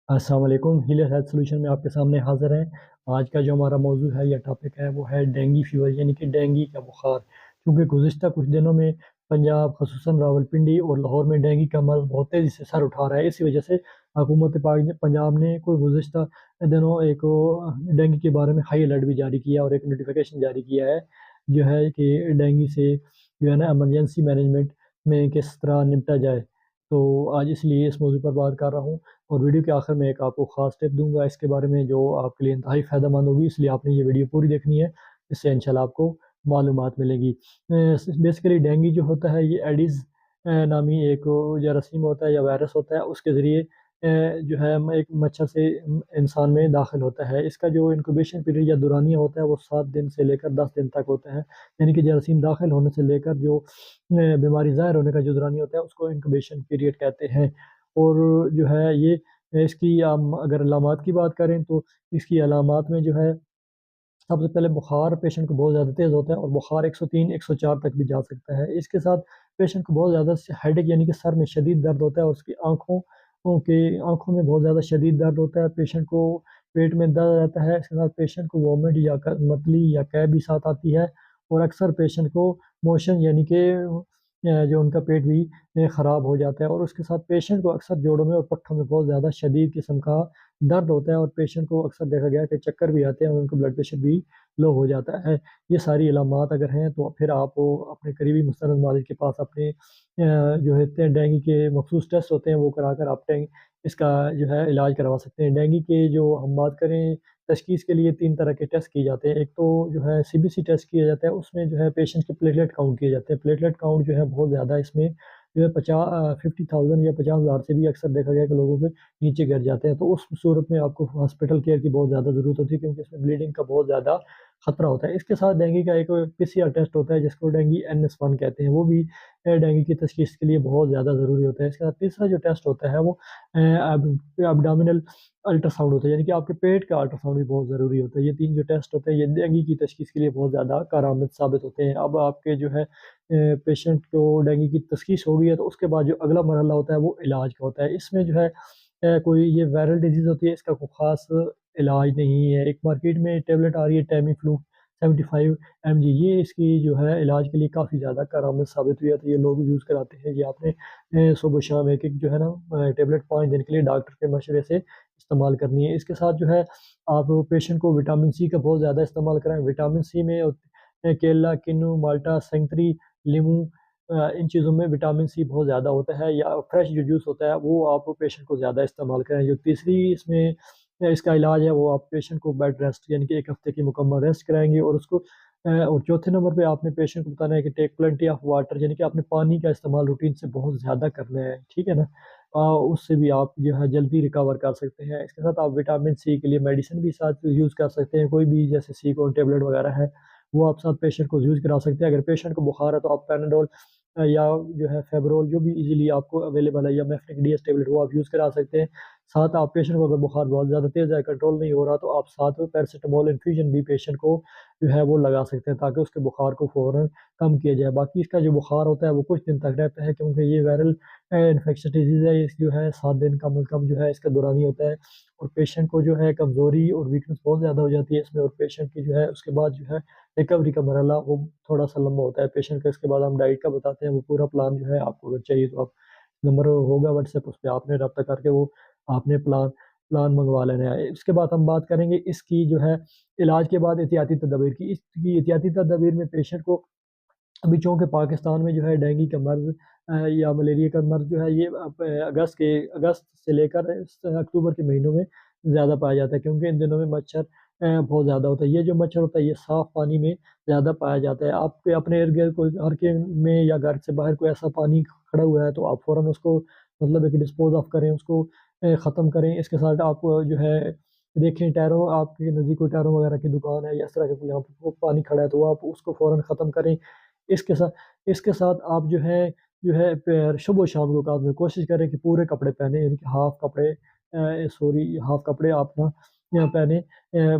अस्सलाम वालेकुम। Healer health solution में आपके सामने हाज़िर हैं। आज का जो हमारा मौजू है या टॉपिक है वो है डेंगू फ़ीवर यानी कि डेंगू का बुखार। क्योंकि गुज़िश्ता कुछ दिनों में पंजाब ख़ुसूसन रावलपिंडी और लाहौर में डेंगू का मर्ज़ बहुत तेज़ी से सर उठा रहा है। इसी वजह से हुकूमत पाक ने पंजाब ने कोई गुज़िश्ता दिनों एक डेंगू के बारे में हाई अलर्ट भी जारी किया और एक नोटिफ़िकेशन जारी किया है, जो है कि डेंगू से जो है ना इमरजेंसी मैनेजमेंट में किस तरह निपटा जाए। तो आज इसलिए इस मौजू पर बात कर रहा हूँ। और वीडियो के आखिर में एक आपको ख़ास टिप दूँगा इसके बारे में जो आपके लिए इंतहाई फ़ायदेमंद होगी, इसलिए आपने ये वीडियो पूरी देखनी है, इससे इंशाल्लाह आपको मालूमात मिलेगी। बेसिकली डेंगू जो होता है ये एडिस नामी एक जरासीम होता है या वायरस होता है, उसके ज़रिए जो है एक मच्छर से इंसान में दाखिल होता है। इसका जो इंक्यूबेशन पीरियड या दौरानिया होता है वो 7 दिन से लेकर 10 दिन तक होता है। यानी कि जरासीम दाखिल होने से लेकर जो बीमारी ज़ाहिर होने का जो दौरानिया होता है उसको इंक्यूबेशन पीरियड कहते हैं। और जो है ये इसकी अगर अलामात की बात करें तो इसकी अलामात में जो है सबसे पहले बुखार पेशेंट को बहुत ज़्यादा तेज़ होता है और बुखार 103, 104 तक भी जा सकता है। इसके साथ पेशेंट को बहुत ज़्यादा हेडेक यानी कि सर में शदीद दर्द होता है और उसकी आँखों में बहुत ज़्यादा शदीद दर्द होता है। पेशेंट को पेट में दर्द रहता है। इसके साथ पेशेंट को वॉमिट या मतली या कै भी साथ आती है और अक्सर पेशेंट को मोशन यानी कि जो उनका पेट भी ख़राब हो जाता है और उसके साथ पेशेंट को अक्सर जोड़ों में और पट्ठों में बहुत ज़्यादा शदीद किस्म का दर्द होता है और पेशेंट को अक्सर देखा गया है कि चक्कर भी आते हैं और उनका ब्लड प्रेशर भी लो हो जाता है। ये सारी अलामात अगर हैं तो फिर आप अपने करीबी मुस्तनद मालिज के पास अपने जो है डेंगू के मखसूस टेस्ट होते हैं वो कराकर आप इसका जो है इलाज करवा सकते हैं। डेंगू के जो हम बात करें तशख़ीस के लिए 3 तरह के टेस्ट किए जाते हैं। एक तो जो है सीबीसी टेस्ट किया जाता है, उसमें जो है पेशेंट के प्लेटलेट काउंट किए जाते हैं। प्लेटलेट काउंट जो है बहुत ज़्यादा इसमें जो है 50,000 या 50,000 से भी अक्सर देखा गया है कि लोगों के नीचे गिर जाते हैं। तो उस सूरत में आपको हॉस्पिटल केयर की बहुत ज़्यादा ज़रूरत होती है क्योंकि इसमें ब्लीडिंग का बहुत ज़्यादा खतरा होता है। इसके साथ डेंगू का एक पीसीआर टेस्ट होता है जिसको डेंगू एनएस-1 कहते हैं, वो भी डेंगू की तशख़ीस के लिए बहुत ज़्यादा ज़रूरी होता है। इसके साथ तीसरा जो टेस्ट होता है वो एब्डोमिनल अल्ट्रासाउंड होता है, यानी कि आपके पेट का अल्ट्रासाउंड भी बहुत ज़रूरी होता है। ये 3 जो टेस्ट होते हैं ये डेंगू की तशख़ीस के लिए बहुत ज़्यादा कारआमद साबित होते हैं। अब आपके जो है पेशेंट को डेंगू की तशख़ीस हो गई है तो उसके बाद जो अगला मरहला होता है वो इलाज का होता है। इसमें जो है कोई ये वायरल डिज़ीज़ होती है, इसका कोई ख़ास इलाज नहीं है। एक मार्केट में टैबलेट आ रही है टैमीफ्लू 75 एमजी, ये इसकी जो है इलाज के लिए काफ़ी ज़्यादा कारआमद साबित हुई है, तो ये लोग यूज़ कराते हैं। ये आपने सुबह-शाम एक-एक जो है ना टैबलेट 5 दिन के लिए डॉक्टर के मशवरे से इस्तेमाल करनी है। इसके साथ जो है आप पेशेंट को विटामिन सी का बहुत ज़्यादा इस्तेमाल कराएँ। विटामिन सी में केला, किन्नू, माल्टा, संतरी, लीमू इन चीज़ों में विटामिन सी बहुत ज़्यादा होता है या फ्रेश जो जूस होता है वो आप पेशेंट को ज़्यादा इस्तेमाल करें। जो तीसरी इसमें इसका इलाज है वो आप पेशेंट को बेड रेस्ट यानी कि 1 हफ़्ते की मुकम्मल रेस्ट कराएँगे और उसको और चौथे नंबर पे आपने पेशेंट को बताना है कि टेक प्लेंटी ऑफ वाटर, यानी कि आपने पानी का इस्तेमाल रूटीन से बहुत ज़्यादा करना है, ठीक है ना? उससे भी आप जो है जल्दी रिकवर कर सकते हैं। इसके साथ आप विटामिन सी के लिए मेडिसिन भी साथ यूज़ कर सकते हैं, कोई भी जैसे सिकोन टैबलेट वगैरह है, वो आप साथ पेशेंट को यूज़ करा सकते हैं। अगर पेशेंट को बुखार है तो आप पैनाडोल या जो है फेब्रोल जो भी ईज़िली आपको अवेलेबल है या मेफनिक डीएस टैबलेट वो आप यूज़ करा सकते हैं। साथ आप पेशेंट को अगर बुखार बहुत ज़्यादा तेज़ है, कंट्रोल नहीं हो रहा, तो आप साथ में पैरासिटामोल इन्फ्यूज़न भी पेशेंट को जो है वो लगा सकते हैं ताकि उसके बुखार को फ़ौरन कम किया जाए। बाकी इसका जो बुखार होता है वो कुछ दिन तक रहता है क्योंकि ये वायरल इन्फेक्शन डिज़ीज़ है, इस जो है 7 दिन कम से कम जो है इसका दौरानी होता है और पेशेंट को जो है कमज़ोरी और वीकनेस बहुत ज़्यादा हो जाती है इसमें और पेशेंट की जो है उसके बाद जो है रिकवरी का मरहला वो थोड़ा-सा लंबा होता है पेशेंट का। इसके बाद हम डाइट का बताते हैं, वो पूरा प्लान जो है आपको अगर चाहिए तो आप नंबर होगा व्हाट्सएप, उस पे आपने रब्ता करके वो आपने प्लान प्लान मँगवा लेना है। इसके बाद हम बात करेंगे इसकी जो है इलाज के बाद एहतियाती तदाबीर की। इसकी एहतियाती तदाबीर में पेशेंट को अभी चूँकि पाकिस्तान में जो है डेंगू का मर्ज़ या मलेरिया का मर्ज़ जो है ये अगस्त से लेकर अक्टूबर के महीनों में ज़्यादा पाया जाता है क्योंकि इन दिनों में मच्छर बहुत ज़्यादा होता है। ये जो मच्छर होता है ये साफ़ पानी में ज़्यादा पाया जाता है। आपके अपने इर्द-गिर्द कोई घर के में या घर से बाहर कोई ऐसा पानी खड़ा हुआ है तो आप फ़ौरन उसको मतलब एक डिस्पोज़ ऑफ करें, उसको ख़त्म करें। इसके साथ आप जो है देखें टायरों आपके नज़दीक कोई टायरों वगैरह की दुकान है या इस तरह का कोई यहाँ पे वो पानी खड़ा है तो वो आप उसको फ़ौरन ख़त्म करें। इसके साथ आप जो है सुबह शाम को आप कोशिश करें कि पूरे कपड़े पहने यानी कि हाफ़ कपड़े आप ना पहने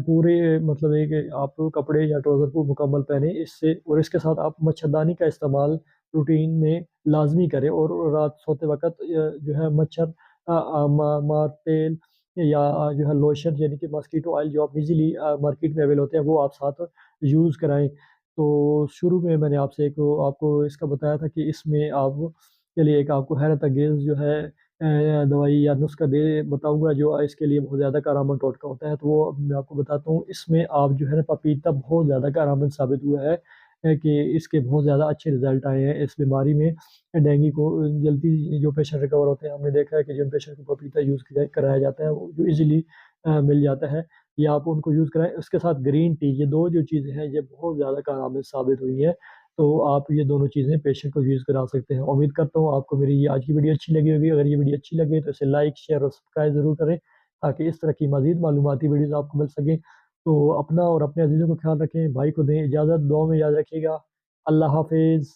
पूरे मतलब एक आप कपड़े या ट्राउज़र को मुकम्मल पहने इससे और इसके साथ आप मच्छरदानी का इस्तेमाल रूटीन में लाज़मी करें और रात सोते वक़्त जो है मच्छर मार तेल या जो है लोशन यानी कि मस्कीटो ऑयल जो आप इजीली मार्केट में अवेलेबल होते हैं वो आप साथ यूज़ कराएं। तो शुरू में मैंने आपसे एक आपको इसका बताया था कि इसमें आप चलिए एक आपको हैरत अंगेज़ जो है दवाई या नुस्खा दे बताऊंगा जो इसके लिए बहुत ज़्यादा कारगर टोटका होता है। तो वो मैं आपको बताता हूँ। इसमें आप जो है ना पपीता बहुत ज़्यादा कारगर साबित हुआ है कि इसके बहुत ज़्यादा अच्छे रिजल्ट आए हैं इस बीमारी में। डेंगू को जल्दी जो पेशेंट रिकवर होते हैं हमने देखा है कि जिन पेशेंट को पपीता यूज़ कराया जाता है वो जो इजीली मिल जाता है। ये आप उनको यूज़ कराएं। उसके साथ ग्रीन टी, ये दो जो चीज़ें हैं ये बहुत ज़्यादा कारगर साबित हुई है। तो आप ये दोनों चीज़ें पेशेंट को यूज़ करा सकते हैं। उम्मीद करता हूँ आपको मेरी ये आज की वीडियो अच्छी लगी होगी। अगर ये वीडियो अच्छी लगे तो इसे लाइक शेयर और सब्सक्राइब ज़रूर करें ताकि इस तरह की मज़ीद मालूमाती वीडियोज़ आपको मिल सकें। तो अपना और अपने अज़ीज़ों को ख्याल रखें। भाई को दें इजाज़त, दुआ में याद रखिएगा। अल्लाह हाफ़िज़।